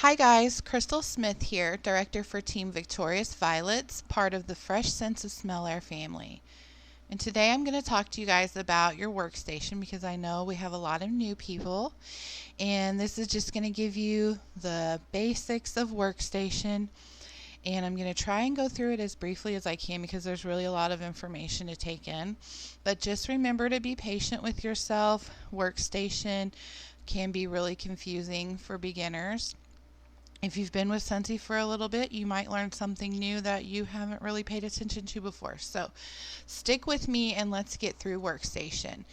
Hi guys, Crystal Smith here, Director for Team Victorious Violets, part of the Fresh Sense of Smell Air family. And today I'm going to talk to you guys about your workstation because I know we have a lot of new people. And this is just going to give you the basics of workstation. And I'm going to try and go through it as briefly as I can because there's really a lot of information to take in. But just remember to be patient with yourself. Workstation can be really confusing for beginners. If you've been with Scentsy for a little bit, you might learn something new that you haven't really paid attention to before. So stick with me and let's get through Workstation.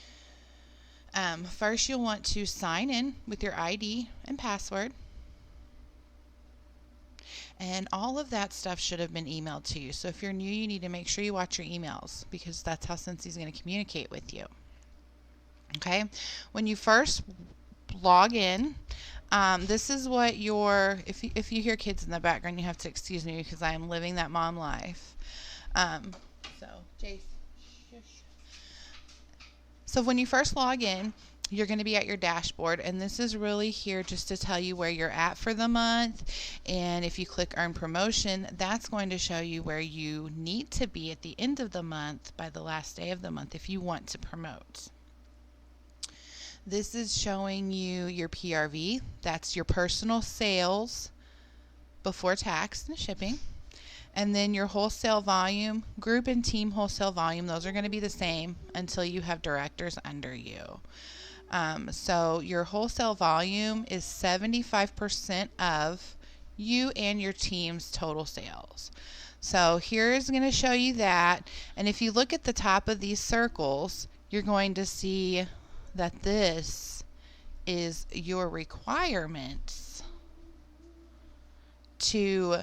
First, you'll want to sign in with your ID and password. And all of that stuff should have been emailed to you. So if you're new, you need to make sure you watch your emails because that's how Scentsy is going to communicate with you. Okay? When you first log in, this is what if you hear kids in the background, you have to excuse me because I am living that mom life. So, Jace, shush. So when you first log in, you're going to be at your dashboard, and this is really here just to tell you where you're at for the month. And if you click Earn Promotion, that's going to show you where you need to be at the end of the month by the last day of the month if you want to promote. This is showing you your PRV. That's your personal sales before tax and shipping. And then your wholesale volume, group and team wholesale volume, those are going to be the same until you have directors under you. So your wholesale volume is 75% of you and your team's total sales. So here's going to show you that. And if you look at the top of these circles, you're going to see that this is your requirements to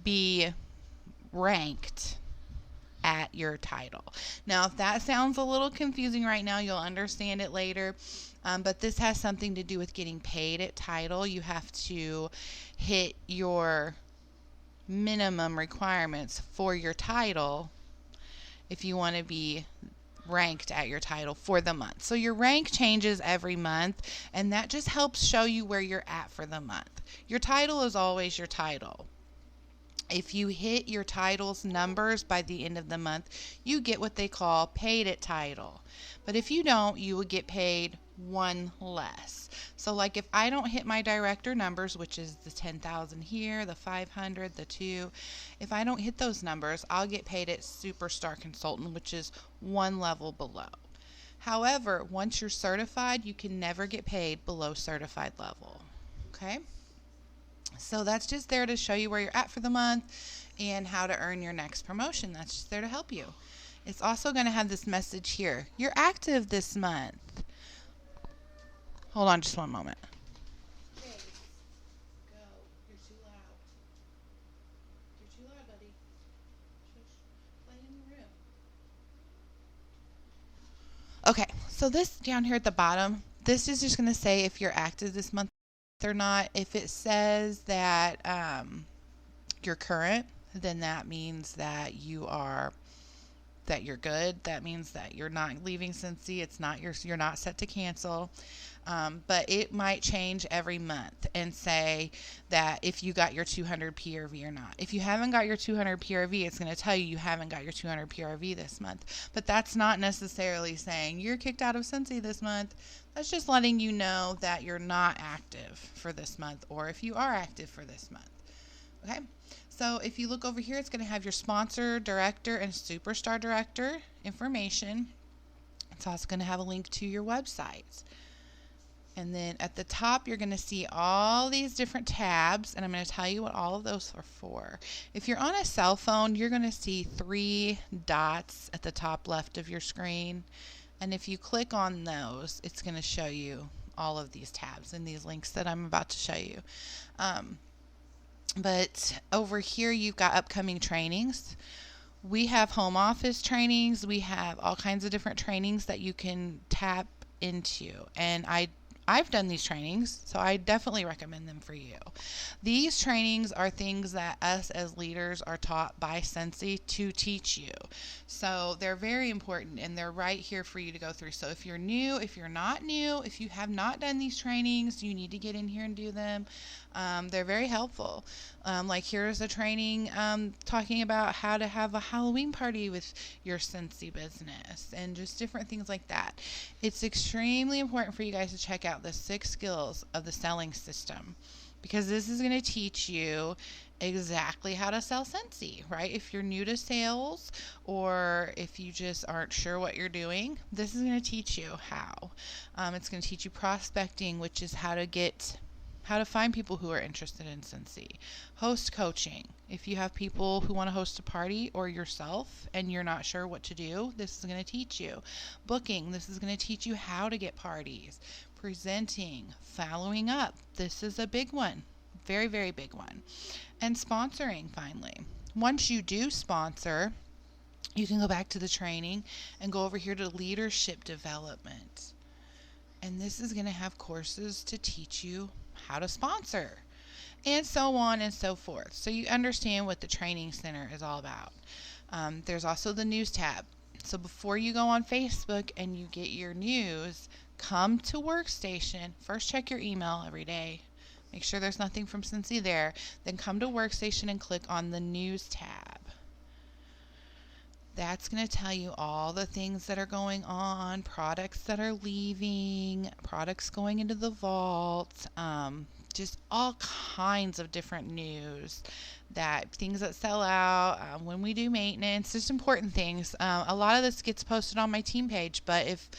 be ranked at your title. Now, if that sounds a little confusing right now, you'll understand it later. But this has something to do with getting paid at title. You have to hit your minimum requirements for your title if you want to be ranked at your title for the month. So your rank changes every month, and that just helps show you where you're at for the month. Your title is always your title. If you hit your title's numbers by the end of the month, you get what they call paid at title. But if you don't, you will get paid one less. So like if I don't hit my director numbers, which is the 10,000 here, the 500, the 2, if I don't hit those numbers, I'll get paid at superstar consultant, which is one level below. However, once you're certified, you can never get paid below certified level. Okay? So that's just there to show you where you're at for the month and how to earn your next promotion. That's just there to help you. It's also going to have this message here. You're active this month. Hold on just one moment. Okay, go. You're too loud. You're too loud, buddy. Shush. Play in the room. Okay, so this down here at the bottom, this is just going to say if you're active this month or not. If it says that you're current, then that means that you're good. That means that you're not leaving Scentsy. You're not set to cancel. But it might change every month and say that if you got your 200 PRV or not. If you haven't got your 200 PRV, it's going to tell you haven't got your 200 PRV this month. But that's not necessarily saying you're kicked out of Scentsy this month. That's just letting you know that you're not active for this month, or if you are active for this month. Okay? So if you look over here, it's going to have your sponsor, director, and superstar director information. It's also going to have a link to your websites. And then at the top, you're going to see all these different tabs, and I'm going to tell you what all of those are for. If you're on a cell phone, you're going to see 3 dots at the top left of your screen. And if you click on those, it's going to show you all of these tabs and these links that I'm about to show you. But over here, you've got upcoming trainings. We have home office trainings. We have all kinds of different trainings that you can tap into. And I I've done these trainings, so I definitely recommend them for you. These trainings are things that us as leaders are taught by Scentsy to teach you. So they're very important, and they're right here for you to go through. So if you're new, if you're not new, if you have not done these trainings, you need to get in here and do them. They're very helpful. Like here's a training talking about how to have a Halloween party with your Scentsy business and just different things like that. It's extremely important for you guys to check out the 6 skills of the selling system, because this is going to teach you exactly how to sell Scentsy, right? If you're new to sales or if you just aren't sure what you're doing, this is going to teach you how. It's going to teach you prospecting, which is how to find people who are interested in Scentsy. Host coaching. If you have people who want to host a party or yourself and you're not sure what to do, this is going to teach you. Booking. This is going to teach you how to get parties. Presenting. Following up. This is a big one. Very, very big one. And sponsoring, finally. Once you do sponsor, you can go back to the training and go over here to leadership development. And this is going to have courses to teach you how to sponsor, and so on and so forth. So you understand what the training center is all about. There's also the news tab. So before you go on Facebook and you get your news, come to Workstation. First check your email every day. Make sure there's nothing from Scentsy there. Then come to Workstation and click on the news tab. That's going to tell you all the things that are going on, products that are leaving, products going into the vault, just all kinds of different news, that things that sell out, when we do maintenance, just important things. A lot of this gets posted on my team page, but if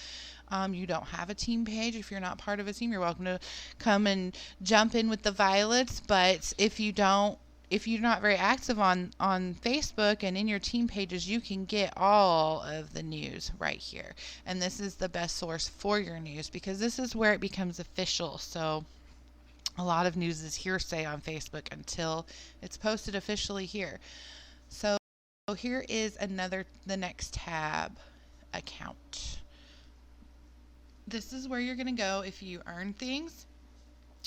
you don't have a team page, if you're not part of a team, you're welcome to come and jump in with the violets. But if you're not very active on Facebook and in your team pages, you can get all of the news right here. And this is the best source for your news, because this is where it becomes official. So a lot of news is hearsay on Facebook until it's posted officially here. So here is the next tab, account. This is where you're going to go if you earn things,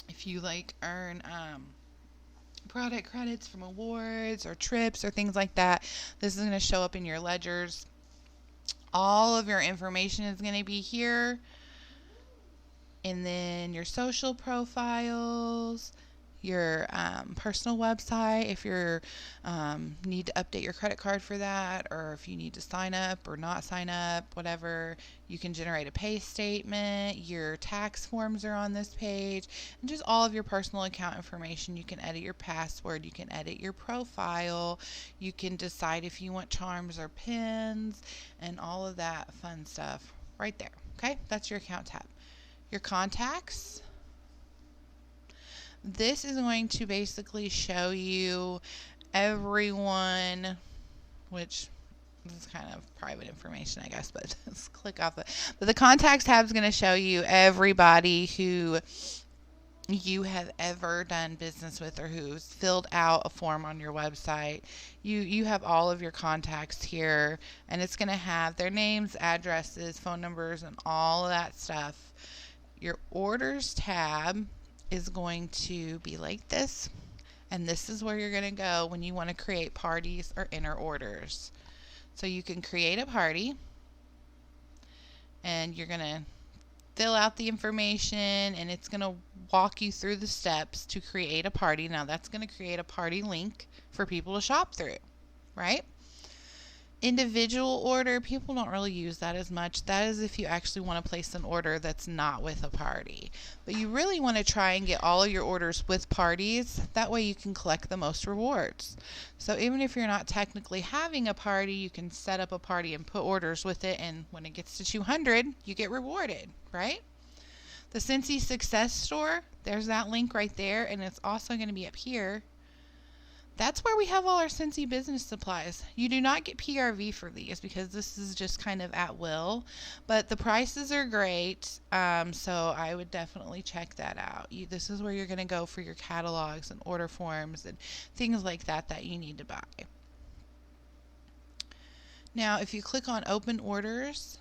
if you earn product credits from awards or trips or things like that. This is going to show up in your ledgers. All of your information is going to be here. And then your social profiles, your personal website, if you need to update your credit card for that, or if you need to sign up or not sign up, whatever. You can generate a pay statement. Your tax forms are on this page, and just all of your personal account information. You can edit your password. You can edit your profile. You can decide if you want charms or pins and all of that fun stuff right there. Okay, that's your account tab. Your contacts. This is going to basically show you everyone, which is kind of private information, I guess, but let's click off it. But the contacts tab is going to show you everybody who you have ever done business with or who's filled out a form on your website. You have all of your contacts here, and it's going to have their names, addresses, phone numbers, and all of that stuff. Your orders tab is going to be like this, and this is where you're going to go when you want to create parties or enter orders. So you can create a party, and you're going to fill out the information, and it's going to walk you through the steps to create a party. Now that's going to create a party link for people to shop through, right? Individual order, people don't really use that as much. That is if you actually want to place an order that's not with a party. But you really want to try and get all of your orders with parties. That way you can collect the most rewards. So even if you're not technically having a party, you can set up a party and put orders with it, and when it gets to 200, you get rewarded, right? The Scentsy Success Store, there's that link right there, and it's also going to be up here. That's where we have all our Scentsy business supplies. You do not get PRV for these because this is just kind of at will, but the prices are great, so I would definitely check that out. This is where you're going to go for your catalogs and order forms and things like that you need to buy. Now, if you click on Open Orders,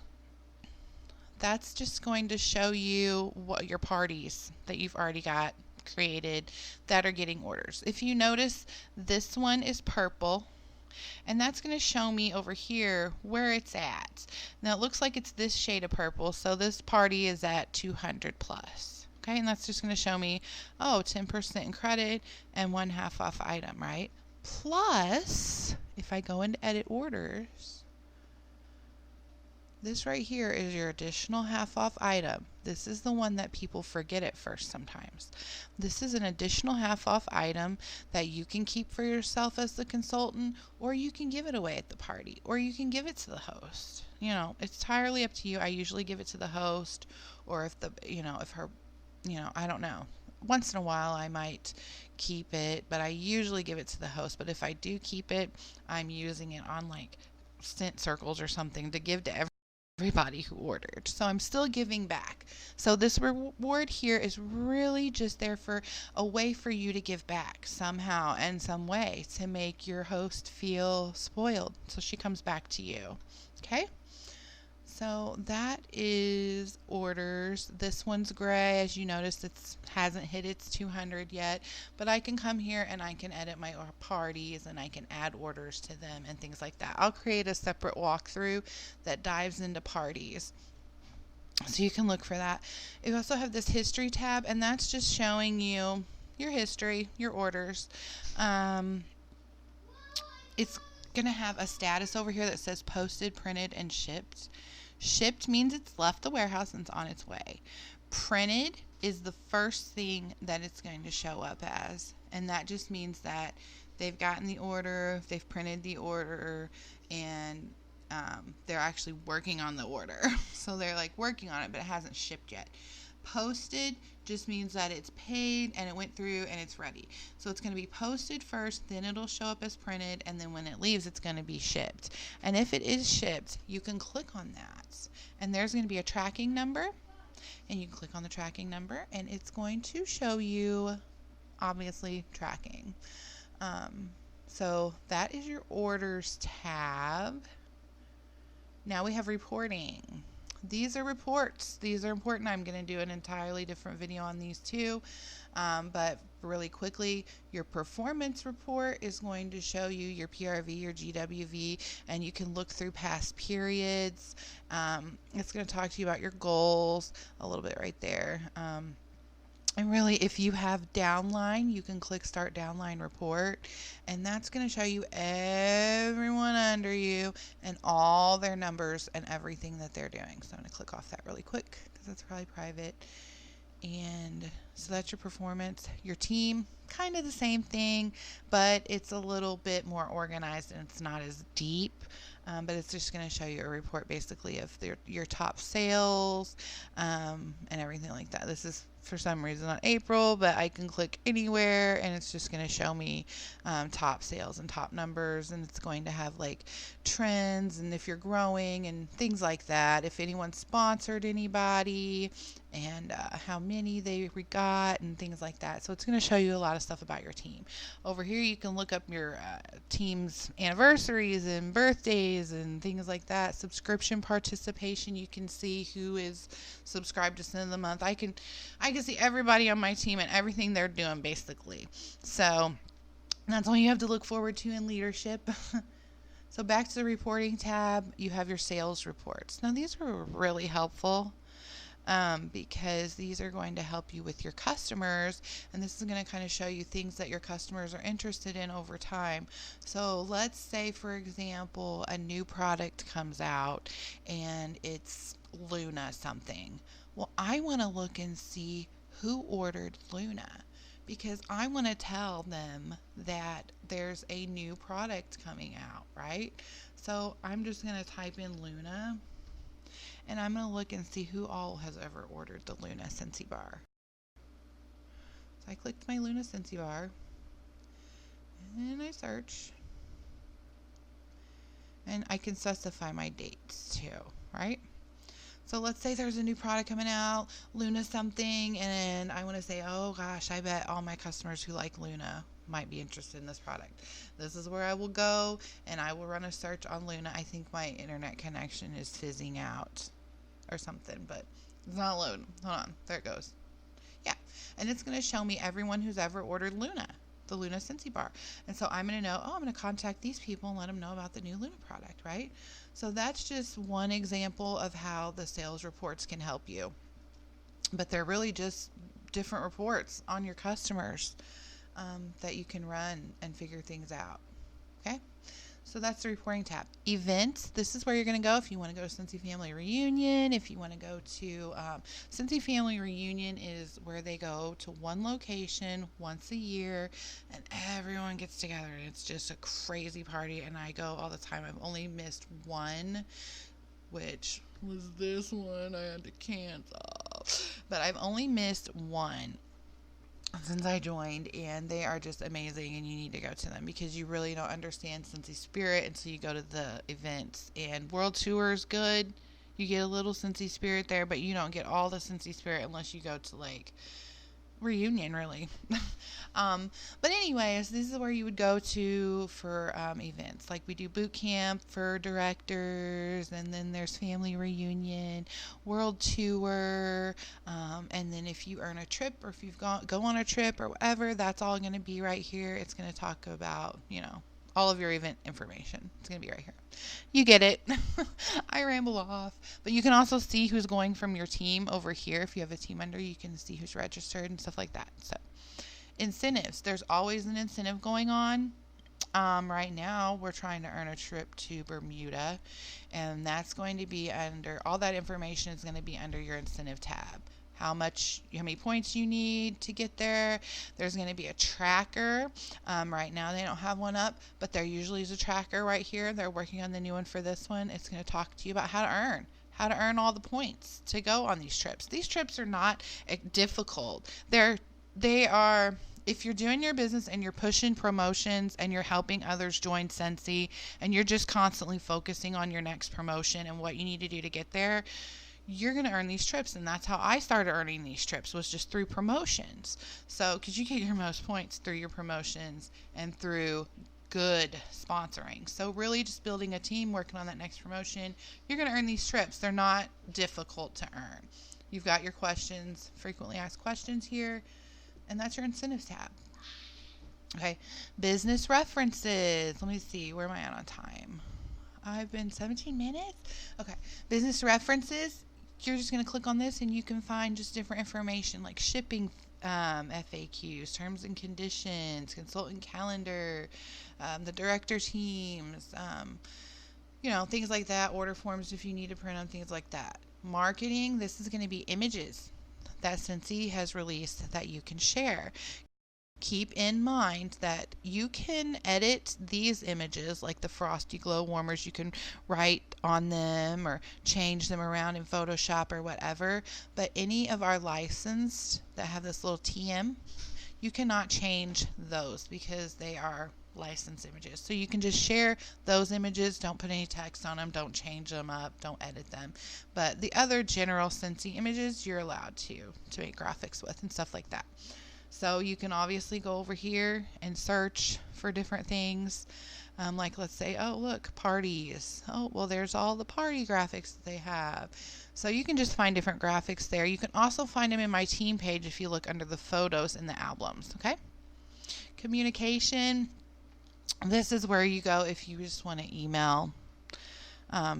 that's just going to show you what your parties that you've already got created that are getting orders. If you notice, this one is purple, and that's going to show me over here where it's at. Now it looks like it's this shade of purple, so this party is at 200 plus. Okay, and that's just going to show me, oh, 10% in credit and 1/2 off item, right? Plus, if I go into edit orders, this right here is your additional 1/2 off item. This is the one that people forget at first sometimes. This is an additional 1/2 off item that you can keep for yourself as the consultant, or you can give it away at the party, or you can give it to the host. You know, it's entirely up to you. I usually give it to the host, or if the, if her, I don't know. Once in a while I might keep it, but I usually give it to the host. But if I do keep it, I'm using it on like scent circles or something to give to everybody who ordered. So I'm still giving back. So this reward here is really just there for a way for you to give back somehow and some way to make your host feel spoiled so she comes back to you. Okay? So that is orders. This one's gray. As you notice, it hasn't hit its 200 yet, but I can come here and I can edit my parties and I can add orders to them and things like that. I'll create a separate walkthrough that dives into parties, so you can look for that. You also have this history tab, and that's just showing you your history, your orders. It's going to have a status over here that says posted, printed, and shipped. Shipped means it's left the warehouse and it's on its way. Printed is the first thing that it's going to show up as, and that just means that they've gotten the order, they've printed the order, and they're actually working on the order. So they're like working on it, but it hasn't shipped yet. Posted just means that it's paid and it went through and it's ready. So it's going to be posted first, then it'll show up as printed, and then when it leaves, it's going to be shipped. And if it is shipped, you can click on that, and there's going to be a tracking number, and you can click on the tracking number, and it's going to show you, obviously, tracking. So that is your orders tab. Now we have reporting. These are reports. These are important. I'm going to do an entirely different video on these too. But really quickly, your performance report is going to show you your PRV, your GWV, and you can look through past periods. It's going to talk to you about your goals a little bit right there. And really, if you have downline, you can click Start Downline Report, and that's going to show you everyone under you and all their numbers and everything that they're doing. So I'm going to click off that really quick because that's probably private. And so that's your performance. Your team, kind of the same thing, but it's a little bit more organized and it's not as deep. But it's just going to show you a report basically of your top sales and everything like that. This is for some reason on April, but I can click anywhere and it's just going to show me top sales and top numbers, and it's going to have like trends and if you're growing and things like that, if anyone sponsored anybody and how many they got and things like that. So it's going to show you a lot of stuff about your team. Over here you can look up your team's anniversaries and birthdays and things like that. Subscription participation, you can see who is subscribed to Scent of the Month. I can see everybody on my team and everything they're doing basically. So that's all you have to look forward to in leadership. So back to the reporting tab, you have your sales reports. Now these are really helpful because these are going to help you with your customers, and this is going to kind of show you things that your customers are interested in over time. So let's say, for example, a new product comes out and it's Luna something. Well, I want to look and see who ordered Luna because I want to tell them that there's a new product coming out, right? So I'm just going to type in Luna, and I'm going to look and see who all has ever ordered the Luna Scentsy Bar. So I clicked my Luna Scentsy Bar, and I search, and I can specify my dates too, right? So let's say there's a new product coming out, Luna something, and I want to say, oh gosh, I bet all my customers who like Luna might be interested in this product. This is where I will go, and I will run a search on Luna. I think my internet connection is fizzing out. or something, but it's not loading. Hold on. There it goes. Yeah. And it's going to show me everyone who's ever ordered Luna, the Luna Scentsy bar. And so I'm going to know, I'm going to contact these people and let them know about the new Luna product, right? So that's just one example of how the sales reports can help you. But they're really just different reports on your customers that you can run and figure things out. Okay? So that's the reporting tab. Events, this is where you're going to go if you want to go to Scentsy Family Reunion. If you want to go to Scentsy Family Reunion is where they go to one location once a year and everyone gets together. And it's just a crazy party, and I go all the time. I've only missed one, which was this one I had to cancel. But I've only missed one since I joined, and they are just amazing, and you need to go to them because you really don't understand Scentsy Spirit until you go to the events. And World Tour is good. You get a little Scentsy Spirit there, but you don't get all the Scentsy Spirit unless you go to, like, Reunion, really. But anyways, this is where you would go to for events. Like we do boot camp for directors, and then there's family reunion, world tour, and then if you earn a trip or if you've go on a trip or whatever, that's all going to be right here. It's going to talk about, all of your event information. It's going to be right here. You get it. I ramble off. But you can also see who's going from your team over here. If you have a team under, you can see who's registered and stuff like that. So, incentives. There's always an incentive going on. Right now, we're trying to earn a trip to Bermuda, and that's going to be under, all that information is going to be under your incentive tab. How many points you need to get there. There's going to be a tracker. Right now they don't have one up, but there usually is a tracker right here. They're working on the new one for this one. It's going to talk to you about how to earn all the points to go on these trips. These trips are not difficult. They are, if you're doing your business and you're pushing promotions and you're helping others join Scentsy and you're just constantly focusing on your next promotion and what you need to do to get there, you're going to earn these trips. And that's how I started earning these trips, was just through promotions. So, because you get your most points through your promotions and through good sponsoring. So really just building a team, working on that next promotion, you're going to earn these trips. They're not difficult to earn. You've got your questions, frequently asked questions here, and that's your incentives tab. Okay, business references. Let me see, where am I at on time? I've been 17 minutes. Okay, business references. You're just going to click on this and you can find just different information like shipping FAQs, terms and conditions, consultant calendar, the director teams, things like that, order forms if you need to print them, things like that. Marketing, this is going to be images that Scentsy has released that you can share. Keep in mind that you can edit these images, like the Frosty Glow Warmers. You can write on them or change them around in Photoshop or whatever. But any of our licensed that have this little TM, you cannot change those because they are licensed images. So you can just share those images. Don't put any text on them. Don't change them up. Don't edit them. But the other general Scentsy images, you're allowed to make graphics with and stuff like that. So you can obviously go over here and search for different things. Like let's say, oh look, parties. Oh, well there's all the party graphics that they have. So you can just find different graphics there. You can also find them in my team page if you look under the photos in the albums, okay? Communication. This is where you go if you just want to email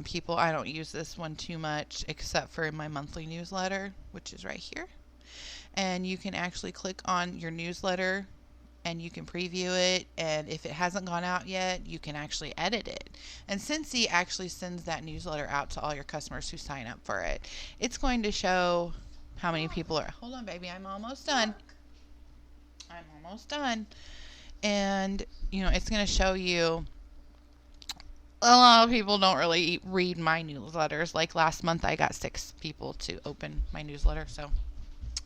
people. I don't use this one too much except for in my monthly newsletter, which is right here. And you can actually click on your newsletter and you can preview it, and if it hasn't gone out yet, you can actually edit it. And Scentsy actually sends that newsletter out to all your customers who sign up for it. It's going to show how many people are, hold on baby, I'm almost done. And it's going to show you, a lot of people don't really read my newsletters. Like last month I got 6 people to open my newsletter,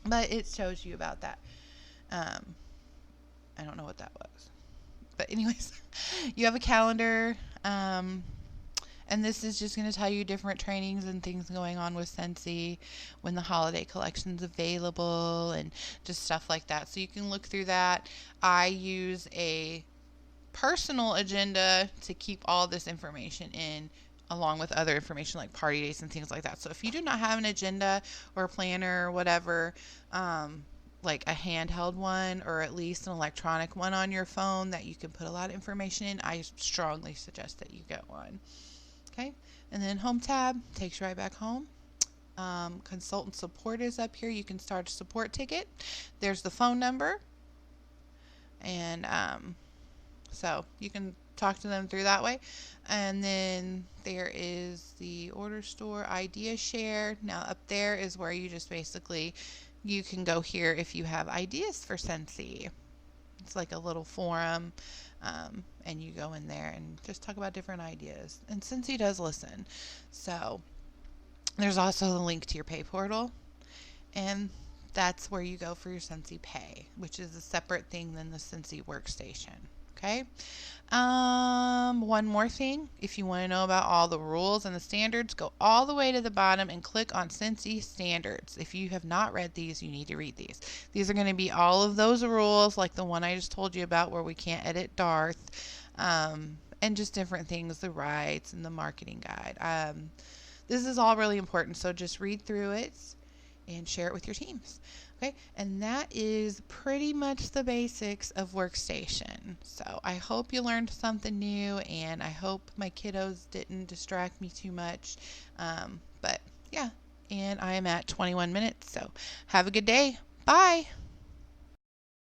but it shows you about that. I don't know what that was. But anyways, you have a calendar. And this is just going to tell you different trainings and things going on with Scentsy, when the holiday collection's available and just stuff like that. So you can look through that. I use a personal agenda to keep all this information in along with other information like party dates and things like that. So if you do not have an agenda or a planner or whatever, like a handheld one or at least an electronic one on your phone that you can put a lot of information in, I strongly suggest that you get one. Okay, and then home tab takes you right back home. Consultant support is up here. You can start a support ticket. There's the phone number, and so you can talk to them through that way. And then there is the order store idea share. Now up there is where you just basically, you can go here if you have ideas for Scentsy. It's like a little forum, and you go in there and just talk about different ideas. And Scentsy does listen. So there's also the link to your pay portal, and that's where you go for your Scentsy Pay, which is a separate thing than the Scentsy Workstation. Okay. One more thing, if you want to know about all the rules and the standards, go all the way to the bottom and click on Scentsy Standards. If you have not read these, you need to read these. These are going to be all of those rules, like the one I just told you about where we can't edit Darth, and just different things, the rights and the marketing guide. This is all really important, so just read through it and share it with your teams. Okay, and that is pretty much the basics of Workstation. So I hope you learned something new, and I hope my kiddos didn't distract me too much. But yeah, and I am at 21 minutes, so have a good day. Bye.